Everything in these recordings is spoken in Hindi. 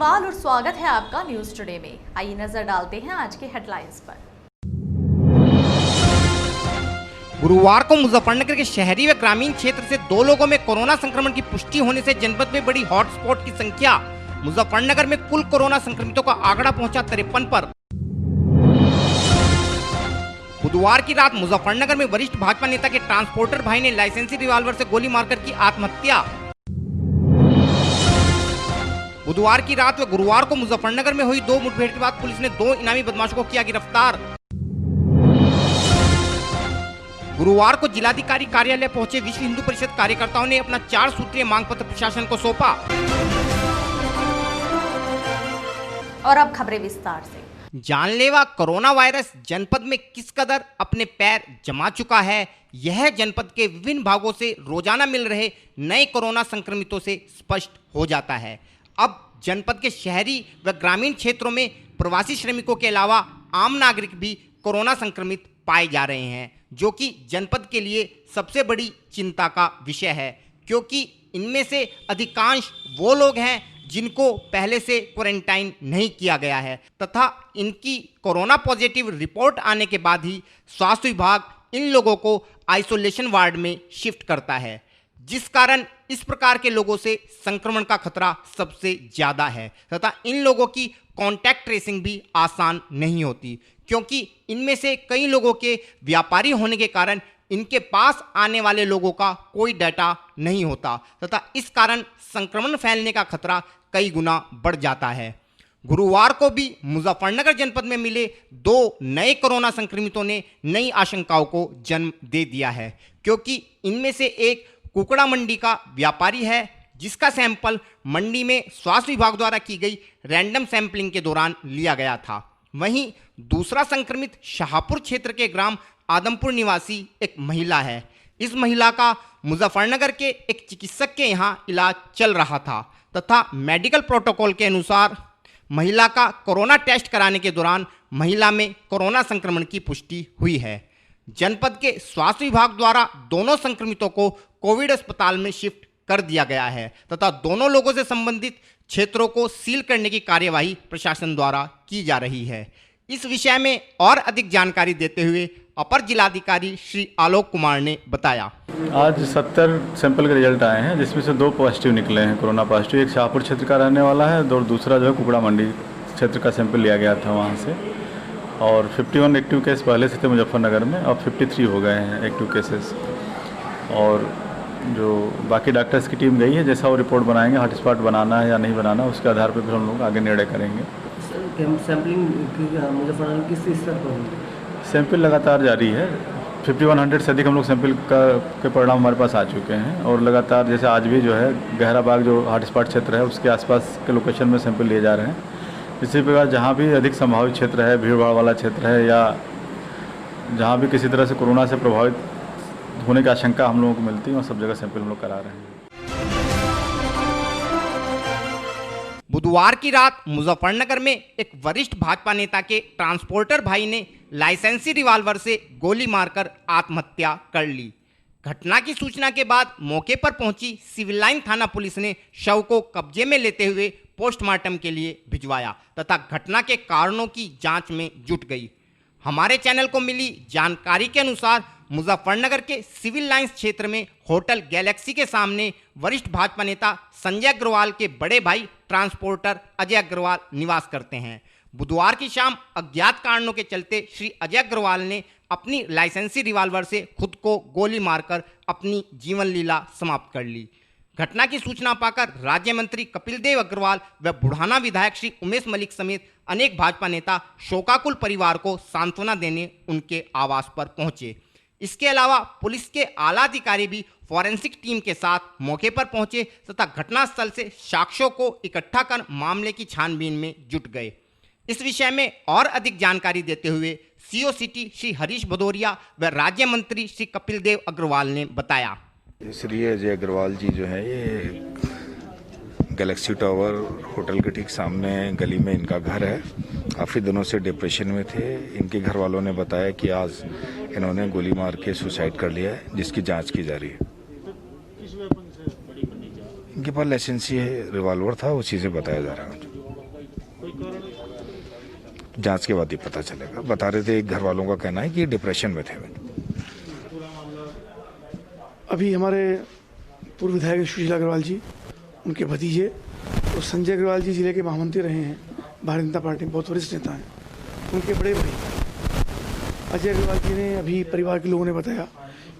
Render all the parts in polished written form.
अग्रवाल और स्वागत है आपका न्यूज टुडे में। आइए नजर डालते हैं आज के हेडलाइंस पर। गुरुवार को मुजफ्फरनगर के शहरी व ग्रामीण क्षेत्र से 2 लोगों में कोरोना संक्रमण की पुष्टि होने से जनपद में बड़ी हॉटस्पॉट की संख्या। मुजफ्फरनगर में कुल कोरोना संक्रमितों का आंकड़ा पहुंचा 53 पर। बुधवार की रात मुजफ्फरनगर में वरिष्ठ भाजपा नेता के ट्रांसपोर्टर भाई ने लाइसेंसी रिवॉल्वर से गोली मारकर की आत्महत्या। बुधवार की रात व गुरुवार को मुजफ्फरनगर में हुई 2 मुठभेड़ के बाद पुलिस ने 2 इनामी बदमाशों को किया गिरफ्तार। गुरुवार को जिलाधिकारी कार्यालय पहुंचे विश्व हिंदू परिषद कार्यकर्ताओं ने अपना 4 सूत्रीय मांग पत्र प्रशासन को सौंपा। और अब खबरें विस्तार से। जानलेवा कोरोना वायरस जनपद में किस कदर अपने पैर जमा चुका है, यह जनपद के विभिन्न भागों से रोजाना मिल रहे नए कोरोना संक्रमितों से स्पष्ट हो जाता है। अब जनपद के शहरी व ग्रामीण क्षेत्रों में प्रवासी श्रमिकों के अलावा आम नागरिक भी कोरोना संक्रमित पाए जा रहे हैं, जो कि जनपद के लिए सबसे बड़ी चिंता का विषय है, क्योंकि इनमें से अधिकांश वो लोग हैं जिनको पहले से क्वारंटाइन नहीं किया गया है तथा इनकी कोरोना पॉजिटिव रिपोर्ट आने के बाद ही स्वास्थ्य विभाग इन लोगों को आइसोलेशन वार्ड में शिफ्ट करता है, जिस कारण इस प्रकार के लोगों से संक्रमण का खतरा सबसे ज़्यादा है तथा इन लोगों की कांटेक्ट ट्रेसिंग भी आसान नहीं होती, क्योंकि इनमें से कई लोगों के व्यापारी होने के कारण इनके पास आने वाले लोगों का कोई डाटा नहीं होता तथा इस कारण संक्रमण फैलने का खतरा कई गुना बढ़ जाता है। गुरुवार को भी मुजफ्फरनगर जनपद में मिले 2 नए कोरोना संक्रमितों ने नई आशंकाओं को जन्म दे दिया है, क्योंकि इनमें से एक कुकड़ा मंडी का व्यापारी है, जिसका सैंपल मंडी में स्वास्थ्य विभाग द्वारा की गई रैंडम सैंपलिंग के दौरान लिया गया था। वहीं दूसरा संक्रमित शाहपुर क्षेत्र के ग्राम आदमपुर निवासी एक महिला है। इस महिला का मुजफ्फरनगर के एक चिकित्सक के यहाँ इलाज चल रहा था तथा मेडिकल प्रोटोकॉल के अनुसार महिला का कोरोना टेस्ट कराने के दौरान महिला में कोरोना संक्रमण की पुष्टि हुई है। जनपद के स्वास्थ्य विभाग द्वारा दोनों संक्रमितों को कोविड अस्पताल में शिफ्ट कर दिया गया है तथा दोनों लोगों से संबंधित क्षेत्रों को सील करने की कार्यवाही प्रशासन द्वारा की जा रही है। इस विषय में और अधिक जानकारी देते हुए अपर जिलाधिकारी श्री आलोक कुमार ने बताया। आज 70 सैंपल के रिजल्ट आए हैं, जिसमें से 2 पॉजिटिव निकले हैं कोरोना पॉजिटिव। एक शाहपुर क्षेत्र का रहने वाला है और दूसरा जो है कुकड़ा मंडी क्षेत्र का सैंपल लिया गया था वहाँ से। और 51 एक्टिव केस पहले से थे मुजफ्फरनगर में, अब 53 हो गए हैं एक्टिव केसेस। और जो बाकी डॉक्टर्स की टीम गई है, जैसा वो रिपोर्ट बनाएंगे हॉटस्पॉट बनाना है या नहीं बनाना, उसके आधार पर फिर हम लोग आगे निर्णय करेंगे। सैंपलिंग मुजफ्फरनगर किस स्तर पर होगी? सैंपल लगातार जारी है। 5100 से अधिक हम लोग सैंपल के परिणाम हमारे पास आ चुके हैं और लगातार जैसे आज भी जो है गहरा बाग जो हॉटस्पॉट क्षेत्र है उसके आसपास के लोकेशन में सैंपल लिए जा रहे हैं। इसी प्रकार जहाँ भी अधिक संभावित क्षेत्र है, भीड़ भाड़ वाला क्षेत्र है या जहाँ भी किसी तरह से कोरोना से प्रभावित होने की आशंका हम लोगों को मिलती है, वहाँ सब जगह सैंपल हम लोग करा रहे हैं। बुधवार की रात मुजफ्फरनगर में एक वरिष्ठ भाजपा नेता के ट्रांसपोर्टर भाई ने लाइसेंसी रिवॉल्वर से गोली मारकर आत्महत्या कर ली। घटना की सूचना के बाद मौके पर पहुंची सिविल लाइन थाना पुलिस ने शव को कब्जे में लेते हुए पोस्टमार्टम के लिए भिजवाया तथा घटना के कारणों की जांच में जुट गई। हमारे चैनल को मिली जानकारी के अनुसार मुजफ्फरनगर के सिविल लाइंस क्षेत्र में होटल गैलेक्सी के सामने वरिष्ठ भाजपा नेता संजय अग्रवाल के बड़े भाई ट्रांसपोर्टर अजय अग्रवाल निवास करते हैं। बुधवार की शाम अज्ञात कारणों के चलते श्री अजय अग्रवाल ने अपनी लाइसेंसी रिवॉल्वर से खुद को गोली मारकर अपनी जीवन लीला समाप्त कर ली। घटना की सूचना पाकर राज्य मंत्री कपिल देव अग्रवाल व बुढ़ाना विधायक श्री उमेश मलिक समेत अनेक भाजपा नेता शोकाकुल परिवार को सांत्वना देने उनके आवास पर पहुंचे। इसके अलावा पुलिस के आला अधिकारी भी फॉरेंसिक टीम के साथ मौके पर पहुंचे तथा घटनास्थल से साक्ष्यों को इकट्ठा कर मामले की छानबीन में जुट गए। इस विषय में और अधिक जानकारी देते हुए सीओ सिटी श्री हरीश भदौरिया व राज्य मंत्री श्री कपिल देव अग्रवाल ने बताया। श्री अजय अग्रवाल जी जो है ये गैलेक्सी टावर होटल के ठीक सामने गली में इनका घर है। काफ़ी दिनों से डिप्रेशन में थे। इनके घर वालों ने बताया कि आज इन्होंने गोली मार के सुसाइड कर लिया है, जिसकी जांच की जा रही है। इनके पास लाइसेंसी रिवॉल्वर था, उसी से बताया जा रहा है। जांच के बाद ही पता चलेगा। बता रहे थे, एक घर वालों का कहना है कि डिप्रेशन में थे वे। अभी हमारे पूर्व विधायक सुशीला अग्रवाल जी, उनके भतीजे और संजय अग्रवाल जी जिले के महामंत्री रहे हैं, भारतीय जनता पार्टी में बहुत वरिष्ठ नेता हैं, उनके बड़े भाई अजय अग्रवाल जी ने अभी परिवार के लोगों ने बताया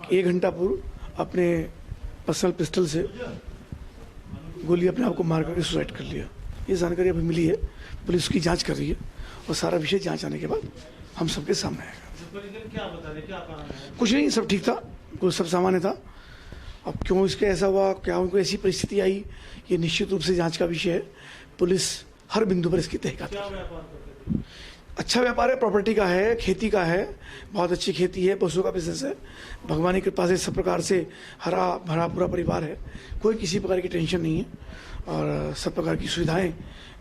कि 1 घंटा पूर्व अपने पर्सनल पिस्टल से गोली अपने आप को मार करके सुसाइड कर लिया। ये जानकारी अभी मिली है, पुलिस की जांच कर रही है और सारा विषय जांच आने के बाद हम सबके सामने आएगा। कुछ नहीं, सब ठीक था, कुछ सब सामान्य था। अब क्यों इसके ऐसा हुआ, क्या उनको ऐसी परिस्थिति आई, ये निश्चित रूप से जांच का विषय है। पुलिस हर बिंदु पर इसकी तहकीकात कर रही है। अच्छा व्यापार है, प्रॉपर्टी का है, खेती का है, बहुत अच्छी खेती है, पशुओं का बिजनेस है। भगवान की कृपा से सब प्रकार से हरा भरा पूरा परिवार है, कोई किसी प्रकार की टेंशन नहीं है और सब प्रकार की सुविधाएं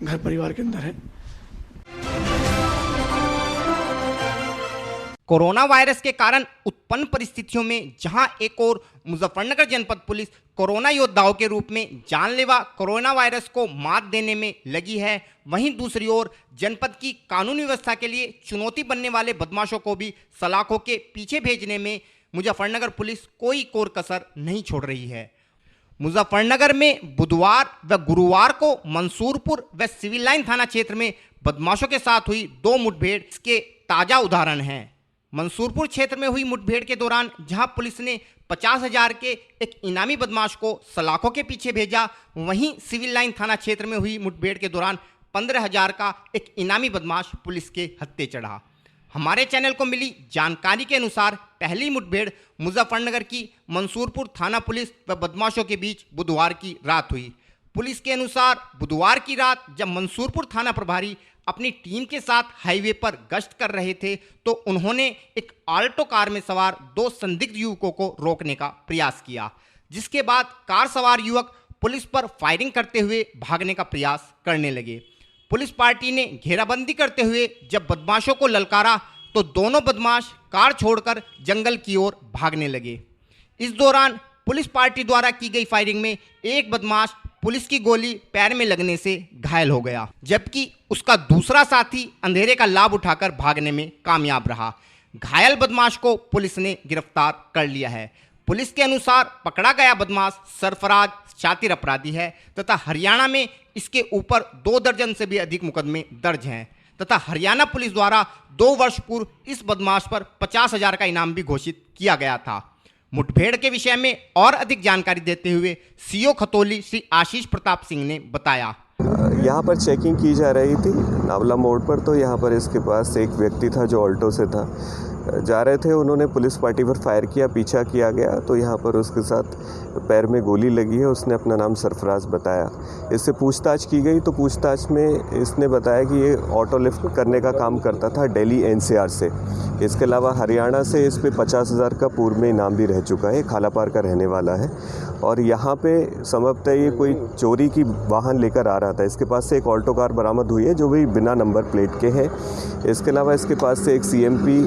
घर परिवार के अंदर है। कोरोना वायरस के कारण उत्पन्न परिस्थितियों में जहां एक ओर मुजफ्फरनगर जनपद पुलिस कोरोना योद्धाओं के रूप में जानलेवा कोरोना वायरस को मात देने में लगी है, वहीं दूसरी ओर जनपद की कानून व्यवस्था के लिए चुनौती बनने वाले बदमाशों को भी सलाखों के पीछे भेजने में मुजफ्फरनगर पुलिस कोई कोर कसर नहीं छोड़ रही है। मुजफ्फरनगर में बुधवार व गुरुवार को मंसूरपुर व सिविल लाइन थाना क्षेत्र में बदमाशों के साथ हुई 2 मुठभेड़ इसके ताजा उदाहरण हैं। मंसूरपुर क्षेत्र में हुई मुठभेड़ के दौरान जहां पुलिस ने 50,000 के एक इनामी बदमाश को सलाखों के पीछे भेजा, वहीं सिविल लाइन थाना क्षेत्र में हुई मुठभेड़ के दौरान 15,000 का एक इनामी बदमाश पुलिस के हत्थे चढ़ा। हमारे चैनल को मिली जानकारी के अनुसार पहली मुठभेड़ मुजफ्फरनगर की मंसूरपुर थाना पुलिस व बदमाशों के बीच बुधवार की रात हुई। पुलिस के अनुसार बुधवार की रात जब मंसूरपुर थाना प्रभारी अपनी टीम के साथ हाईवे पर गश्त कर रहे थे तो उन्होंने एक आल्टो कार में सवार 2 संदिग्ध युवकों को रोकने का प्रयास किया, जिसके बाद कार सवार युवक पुलिस पर फायरिंग करते हुए भागने का प्रयास करने लगे। पुलिस पार्टी ने घेराबंदी करते हुए जब बदमाशों को ललकारा तो दोनों बदमाश कार छोड़कर जंगल की ओर भागने लगे। इस दौरान पुलिस पार्टी द्वारा की गई फायरिंग में एक बदमाश पुलिस की गोली पैर में लगने से घायल हो गया, जबकि उसका दूसरा साथी अंधेरे का लाभ उठाकर भागने में कामयाब रहा। घायल बदमाश को पुलिस ने गिरफ्तार कर लिया है। पुलिस के अनुसार पकड़ा गया बदमाश सरफराज शातिर अपराधी है तथा हरियाणा में इसके ऊपर 2 दर्जन से भी अधिक मुकदमे दर्ज हैं तथा हरियाणा पुलिस द्वारा 2 वर्ष पूर्व इस बदमाश पर 50,000 का इनाम भी घोषित किया गया था। मुठभेड़ के विषय में और अधिक जानकारी देते हुए सीओ खतौली श्री आशीष प्रताप सिंह ने बताया। यहाँ पर चेकिंग की जा रही थी नावला मोड़ पर, तो यहाँ पर इसके पास एक व्यक्ति था जो ऑल्टो से था, जा रहे थे, उन्होंने पुलिस पार्टी पर फायर किया, पीछा किया गया तो यहाँ पर उसके साथ पैर में गोली लगी है। उसने अपना नाम सरफराज बताया। इससे पूछताछ की गई तो पूछताछ में इसने बताया कि ये ऑटो लिफ्ट करने का काम करता था दिल्ली एनसीआर से। इसके अलावा हरियाणा से इस पे 50,000 का पूर्व में इनाम भी रह चुका है। खालापार का रहने वाला है और यहाँ पे संभवतः ये कोई चोरी की वाहन लेकर आ रहा था। इसके पास से एक ऑल्टो कार बरामद हुई है जो भी बिना नंबर प्लेट के है। इसके अलावा इसके पास से एक सीएमपी,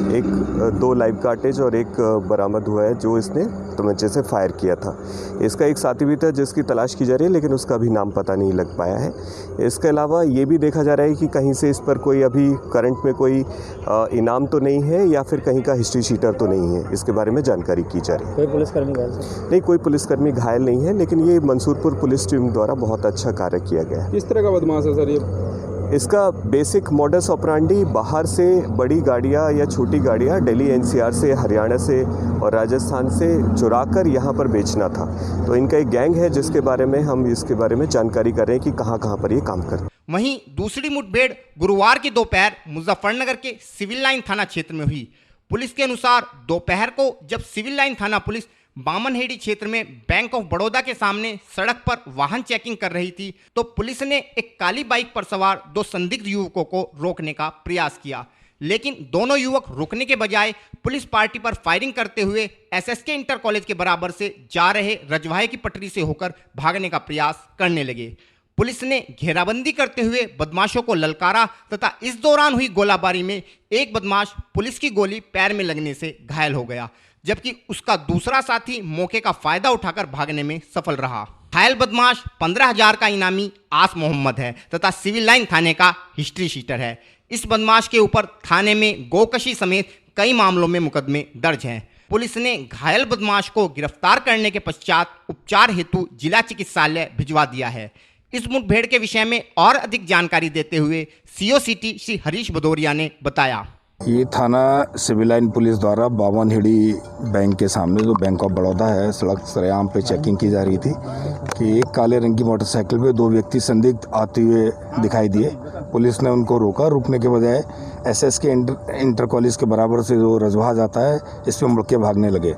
2 लाइव कार्टेज और एक बरामद हुआ है जो इसने तमंचे से फायर किया था। इसका एक साथी भी था जिसकी तलाश की जा रही है, लेकिन उसका भी नाम पता नहीं लग पाया है। इसके अलावा ये भी देखा जा रहा है कि कहीं से इस पर कोई अभी करंट में कोई इनाम तो नहीं है या फिर कहीं का हिस्ट्री शीटर तो नहीं है, इसके बारे में जानकारी की जा रही है। कोई पुलिसकर्मी घायल नहीं, कोई पुलिसकर्मी घायल नहीं है, लेकिन ये मंसूरपुर पुलिस टीम द्वारा बहुत अच्छा कार्य किया गया है। किस तरह का बदमाश है सर ये? इसका बेसिक मॉडस ऑपरेंडी बाहर से बड़ी गाड़ियाँ या छोटी गाड़ियाँ दिल्ली एनसीआर से, हरियाणा से और राजस्थान से चुरा कर यहाँ पर बेचना था। तो इनका एक गैंग है जिसके बारे में हम इसके बारे में जानकारी कर रहे हैं कि कहाँ कहाँ पर ये काम कर रहे हैं। वहीं दूसरी मुठभेड़ गुरुवार की दोपहर मुजफ्फरनगर के सिविल लाइन थाना क्षेत्र में हुई। पुलिस के अनुसार दोपहर को जब सिविल लाइन थाना पुलिस बामनहेड़ी क्षेत्र में बैंक ऑफ बड़ौदा के सामने सड़क पर वाहन चेकिंग कर रही थी तो पुलिस ने एक काली बाइक पर सवार 2 संदिग्ध युवकों को रोकने का प्रयास किया, लेकिन दोनों युवक रुकने के बजाय पुलिस पार्टी पर फायरिंग करते हुए एसएसके इंटर कॉलेज के बराबर से जा रहे रजवाहे की पटरी से होकर भागने का प्रयास करने लगे। पुलिस ने घेराबंदी करते हुए बदमाशों को ललकारा तथा इस दौरान हुई गोलाबारी में एक बदमाश पुलिस की गोली पैर में लगने से घायल हो गया, जबकि उसका दूसरा साथी मौके का फायदा उठाकर भागने में सफल रहा। घायल बदमाश 15,000 का इनामी आस मोहम्मद है तथा सिविल लाइन थाने का हिस्ट्री शीटर है। इस बदमाश के ऊपर थाने में गोकशी समेत कई मामलों में मुकदमे दर्ज हैं। पुलिस ने घायल बदमाश को गिरफ्तार करने के पश्चात उपचार हेतु जिला चिकित्सालय भिजवा दिया है। इस मुठभेड़ के विषय में और अधिक जानकारी देते हुए सीओ सिटी श्री हरीश भदौरिया ने बताया। ये थाना सिविल लाइन पुलिस द्वारा बावनहेड़ी बैंक के सामने जो बैंक ऑफ बड़ौदा है, सड़क सरेआम पे चेकिंग की जा रही थी कि एक काले रंग की मोटरसाइकिल पे दो व्यक्ति संदिग्ध आते हुए दिखाई दिए। पुलिस ने उनको रोका। रुकने के बजाय एसएस के इंटर कॉलेज के बराबर से जो रजवा जाता है, इस पर मुड़ के भागने लगे।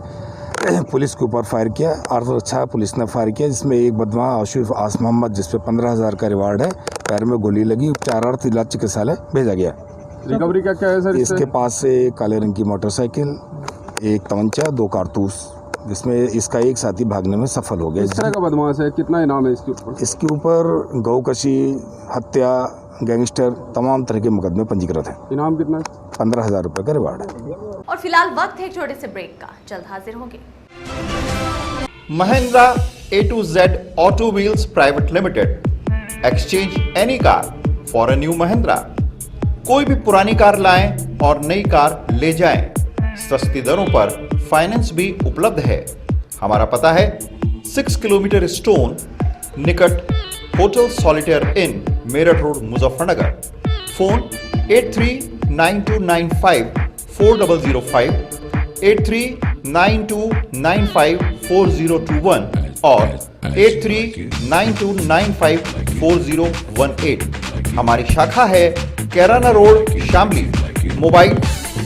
पुलिस के ऊपर फायर किया। आत्मरक्षा पुलिस ने फायर किया, जिसमें एक बदमाश आशिफ आस मोहम्मद, जिसपे 15,000 का रिवार्ड है, पैर में गोली लगी। उपचारार्थ जिला चिकित्सालय भेजा गया। रिकवरी क्या है सर? इसके पास से काले रंग की मोटरसाइकिल, एक तमंचा, 2 कारतूस, जिसमें इसका एक साथी भागने में सफल हो गया। किस तरह का बदमाश है? कितना इनाम है इसके ऊपर? इसके ऊपर गौकशी, हत्या, गैंगस्टर, तमाम तरह के मुकदमे पंजीकृत हैं। इनाम कितना? 15,000 रुपये का रिवार्ड है। और फिलहाल वक्त है एक छोटे से ब्रेक का, जल्द हाजिर होंगे। Mahindra A to Z Auto Wheels Private Limited, exchange any car for a new Mahindra। कोई भी पुरानी कार लाएं और नई कार ले जाएं। सस्ती दरों पर फाइनेंस भी उपलब्ध है। हमारा पता है 6 किलोमीटर स्टोन निकट hotel Solitaire Inn, Meerut road, Muzaffarnagar. Phone 8392954005, 8392954021 और 8392954018। हमारी शाखा है Kairana road, Shamli. Mobile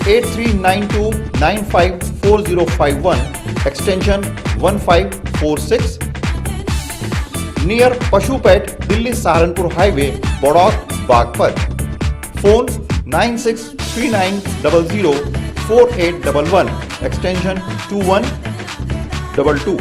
8392954051, extension 1546, near पशुपेट, Delhi Saharanpur highway, Baraut, Baghpat. Phone 9639004811, extension 2122।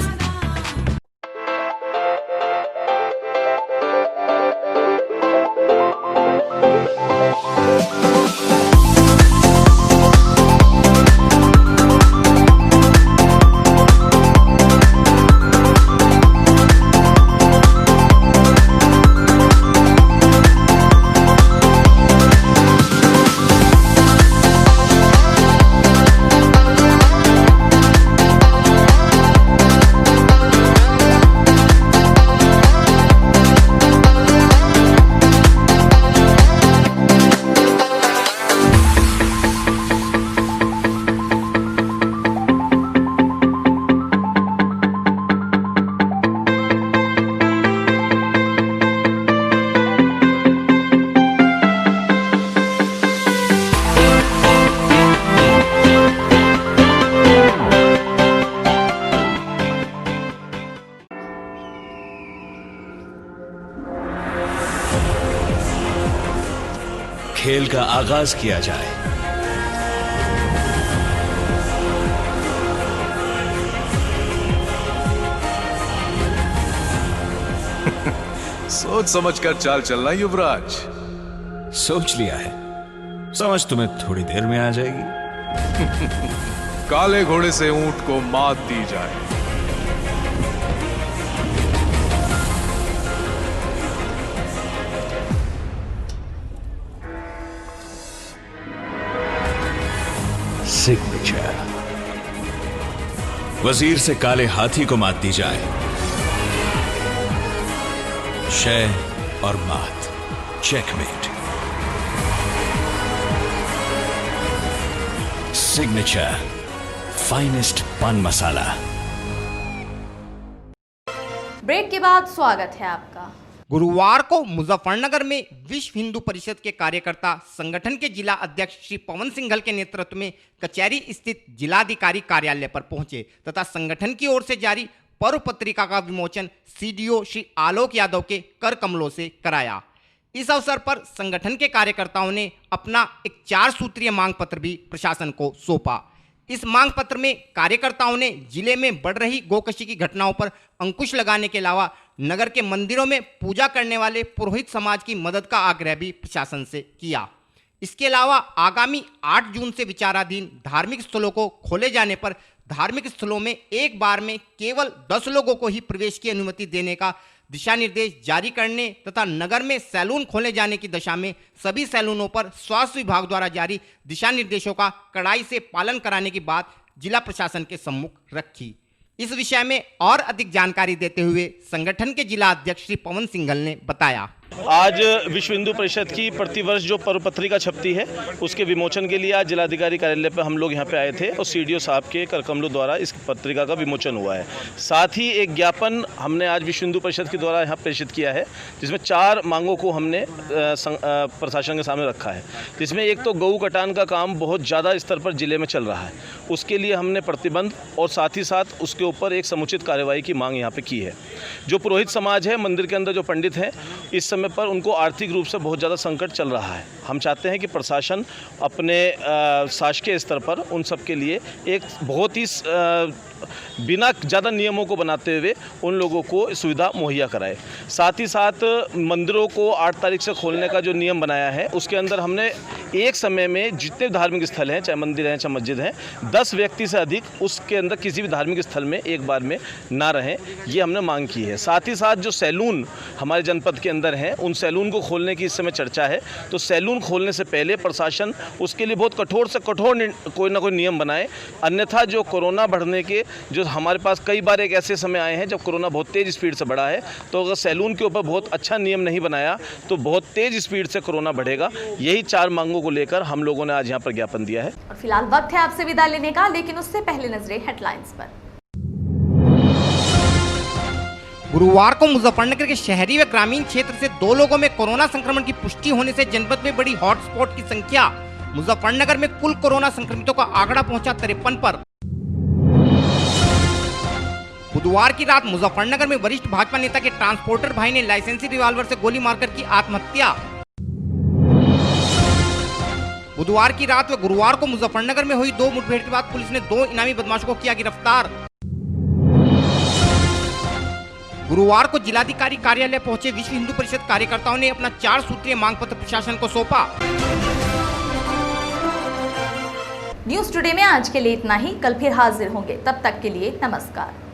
खेल का आगाज किया जाए। सोच समझकर चाल चलना युवराज। सोच लिया है, समझ तुम्हें थोड़ी देर में आ जाएगी। काले घोड़े से ऊंट को मात दी जाए। सिग्नेचर। वजीर से काले हाथी को मात दी जाए। शय और मात, चेकमेट। सिग्नेचर फाइनेस्ट पान मसाला। ब्रेक के बाद स्वागत है आपका। गुरुवार को मुजफ्फरनगर में विश्व हिंदू परिषद के कार्यकर्ता संगठन के जिला अध्यक्ष श्री पवन सिंघल के नेतृत्व में कचहरी स्थित जिलाधिकारी कार्यालय पर पहुंचे तथा संगठन की ओर से जारी पर्व पत्रिका का विमोचन सीडीओ श्री आलोक यादव के कर कमलों से कराया। इस अवसर पर संगठन के कार्यकर्ताओं ने अपना एक 4 सूत्रीय मांग पत्र भी प्रशासन को सौंपा। इस मांग पत्र में कार्यकर्ताओं ने जिले में बढ़ रही गोकशी की घटनाओं पर अंकुश लगाने के अलावा नगर के मंदिरों में पूजा करने वाले पुरोहित समाज की मदद का आग्रह भी प्रशासन से किया। इसके अलावा आगामी 8 जून से विचाराधीन धार्मिक स्थलों को खोले जाने पर धार्मिक स्थलों में एक बार में केवल 10 लोगों को ही प्रवेश की अनुमति देने का दिशा निर्देश जारी करने तथा नगर में सैलून खोले जाने की दशा में सभी सैलूनों पर स्वास्थ्य विभाग द्वारा जारी दिशा निर्देशों का कड़ाई से पालन कराने की बात जिला प्रशासन के सम्मुख रखी। इस विषय में और अधिक जानकारी देते हुए संगठन के जिला अध्यक्ष श्री पवन सिंघल ने बताया। आज विश्व हिंदू परिषद की प्रतिवर्ष जो पर्व पत्रिका छपती है उसके विमोचन के लिए आज जिलाधिकारी कार्यालय पर हम लोग यहाँ पे आए थे और सीडीओ साहब के करकमलों द्वारा इस पत्रिका का विमोचन हुआ है। साथ ही एक ज्ञापन हमने आज विश्व हिंदू परिषद के द्वारा यहाँ प्रेषित किया है, जिसमें 4 मांगों को हमने प्रशासन के सामने रखा है। जिसमें एक तो गऊ कटान का काम बहुत ज़्यादा स्तर पर जिले में चल रहा है, उसके लिए हमने प्रतिबंध और साथ ही साथ उसके ऊपर एक समुचित कार्रवाई की मांग यहाँ पे की है। जो पुरोहित समाज है, मंदिर के अंदर जो पंडित हैं, इस समय पर उनको आर्थिक रूप से बहुत ज़्यादा संकट चल रहा है। हम चाहते हैं कि प्रशासन अपने शासकीय स्तर पर उन सब के लिए एक बहुत ही बिना ज़्यादा नियमों को बनाते हुए उन लोगों को सुविधा मुहैया कराए। साथ ही साथ मंदिरों को 8 तारीख से खोलने का जो नियम बनाया है उसके अंदर हमने एक समय में जितने धार्मिक स्थल हैं, चाहे मंदिर हैं चाहे मस्जिद हैं, 10 व्यक्ति से अधिक उसके अंदर किसी भी धार्मिक स्थल में एक बार में ना रहें, ये हमने मांग की है। साथ ही साथ जो सैलून हमारे जनपद के अंदर हैं उन सैलून को खोलने की इस समय चर्चा है, तो सैलून खोलने से पहले प्रशासन उसके लिए बहुत कठोर से कठोर कोई ना कोई नियम बनाए। अन्यथा जो कोरोना बढ़ने के जो हमारे पास कई बार एक ऐसे समय आए हैं जब कोरोना बहुत तेज़ स्पीड से बढ़ा है, तो अगर सैलून के ऊपर बहुत अच्छा नियम नहीं बनाया तो बहुत तेज़ स्पीड से कोरोना बढ़ेगा। यही 4 मांगों को लेकर हम लोगों ने आज यहाँ पर ज्ञापन दिया है। और फिलहाल वक्त है आपसे विदा लेने का, लेकिन उससे पहले नजरें हेडलाइंस पर। गुरुवार को मुजफ्फरनगर के शहरी व ग्रामीण क्षेत्र से 2 लोगों में कोरोना संक्रमण की पुष्टि होने से जनपद में बड़ी हॉटस्पॉट की संख्या। मुजफ्फरनगर में कुल कोरोना संक्रमितों का आंकड़ा पहुंचा 53 पर। बुधवार की रात मुजफ्फरनगर में वरिष्ठ भाजपा नेता के ट्रांसपोर्टर भाई ने लाइसेंसी रिवॉल्वर से गोली मारकर की आत्महत्या। बुधवार की रात व गुरुवार को मुजफ्फरनगर में हुई 2 मुठभेड़ के बाद पुलिस ने 2 इनामी बदमाशों को किया गिरफ्तार। गुरुवार को जिलाधिकारी कार्यालय पहुंचे विश्व हिंदू परिषद कार्यकर्ताओं ने अपना 4 सूत्रीय मांग पत्र प्रशासन को सौंपा। न्यूज़ टुडे में आज के लिए इतना ही। कल फिर हाजिर होंगे, तब तक के लिए नमस्कार।